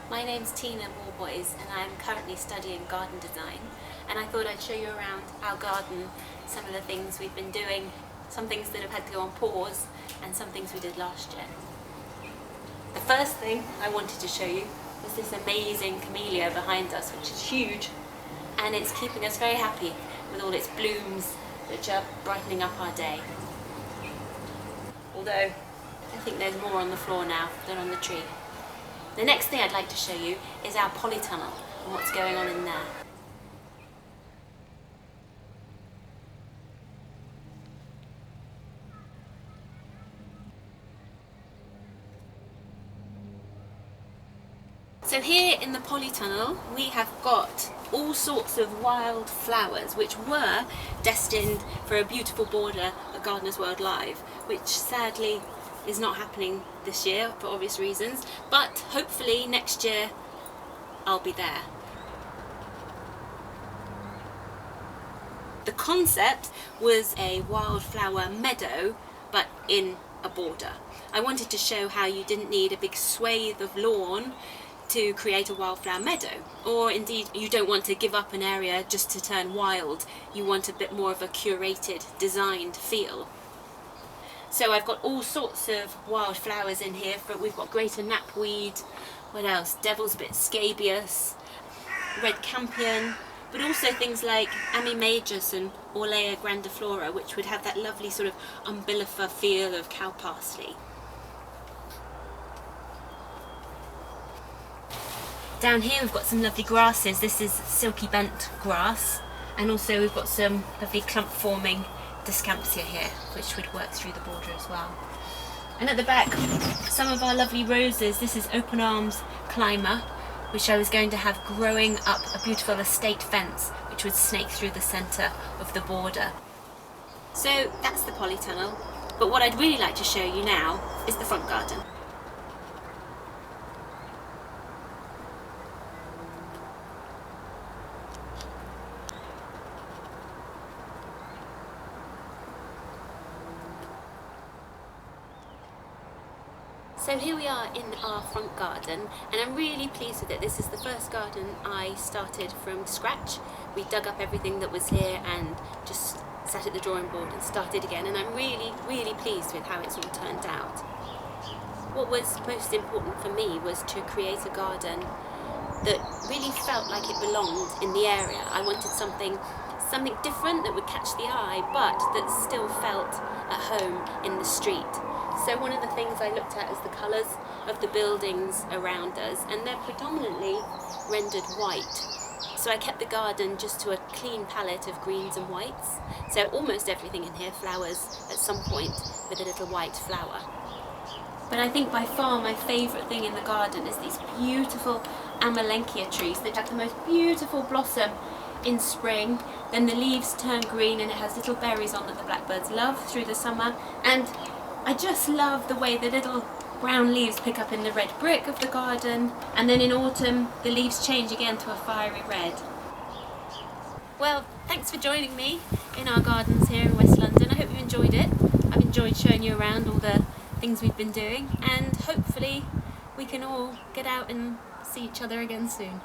My name's Tina Worboys and I'm currently studying garden design, and I thought I'd show you around our garden, some of the things we've been doing, some things that have had to go on pause and some things we did last year. The first thing I wanted to show you was this amazing camellia behind us, which is huge, and it's keeping us very happy with all its blooms which are brightening up our day. Although I think there's more on the floor now than on the tree. The next thing I'd like to show you is our polytunnel and what's going on in there. So here in the polytunnel we have got all sorts of wild flowers which were destined for a beautiful border at Gardener's World Live, which sadly is not happening this year for obvious reasons, but hopefully next year I'll be there. The concept was a wildflower meadow, but in a border. I wanted to show how you didn't need a big swathe of lawn to create a wildflower meadow, or indeed you don't want to give up an area just to turn wild. You want a bit more of a curated, designed feel. So I've got all sorts of wildflowers in here. We've got greater knapweed, what else? Devil's bit scabious, red campion, but also things like Amimajus and Orlea grandiflora, which would have that lovely sort of umbellifer feel of cow parsley. Down here we've got some lovely grasses. This is silky bent grass, and also we've got some lovely clump forming Discampsia here, which would work through the border as well. And at the back, some of our lovely roses. This is Open Arms Climber, which I was going to have growing up a beautiful estate fence which would snake through the centre of the border. So that's the polytunnel, but what I'd really like to show you now is the front garden. So here we are in our front garden, and I'm really pleased with it. This is the first garden I started from scratch. We dug up everything that was here and just sat at the drawing board and started again, and I'm really pleased with how it's all turned out. What was most important for me was to create a garden that really felt like it belonged in the area. I wanted something different that would catch the eye, but that still felt at home in the street. So one of the things I looked at is the colours of the buildings around us, and they're predominantly rendered white. So I kept the garden just to a clean palette of greens and whites. So almost everything in here flowers at some point with a little white flower. But I think by far my favourite thing in the garden is these beautiful Amelenchia trees that have the most beautiful blossom in spring, then the leaves turn green and it has little berries on that the blackbirds love through the summer, and I just love the way the little brown leaves pick up in the red brick of the garden, and then in autumn the leaves change again to a fiery red. Well, thanks for joining me in our gardens here in West London. I hope you enjoyed it. I've enjoyed showing you around all the things we've been doing, and hopefully we can all get out and see each other again soon.